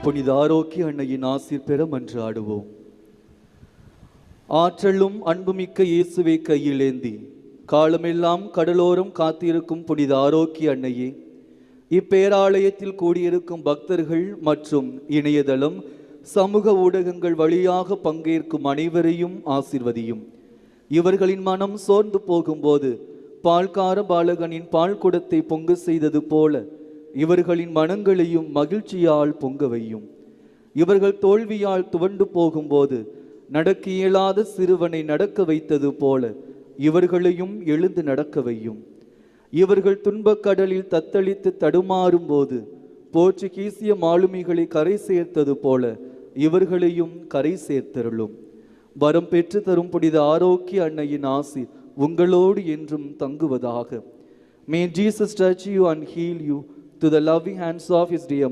புனித ஆரோக்கிய அன்னையின் ஆசீர் பெற மன்றாடுவோம். ஆற்றலும் அன்புமிக்க இயேசுவை கையிலேந்தி காலமெல்லாம் கடலோரம் காத்திருக்கும் புனித ஆரோக்கிய அன்னையே, இப்பேராலயத்தில் கூடியிருக்கும் பக்தர்கள் மற்றும் இணையதளம் சமூக ஊடகங்கள் வழியாக பங்கேற்கும் அனைவரையும் ஆசிர்வதியும். இவர்களின் மனம் சோர்ந்து போகும்போது பால்கார பாலகனின் பால் குடத்தை பொங்க செய்தது போல இவர்களின் மனங்களையும் மகிழ்ச்சியால் பொங்க வையும். இவர்கள் தோல்வியால் துவண்டு போகும்போது நடக்க இயலாத சிறுவனை நடக்க வைத்தது போல இவர்களையும் எழுந்து நடக்க வையும். இவர்கள் துன்பக் கடலில் தத்தளித்து தடுமாறும் போது போர்ச்சுகீசிய மாலுமிகளை கரை சேர்த்தது போல இவர்களையும் கரை சேர்த்தருளும். வரம் பெற்று தரும் புனித ஆரோக்கிய அன்னையின் ஆசி உங்களோடு என்றும் தங்குவதாக. May Jesus touch you and heal you to the loving hands of his dear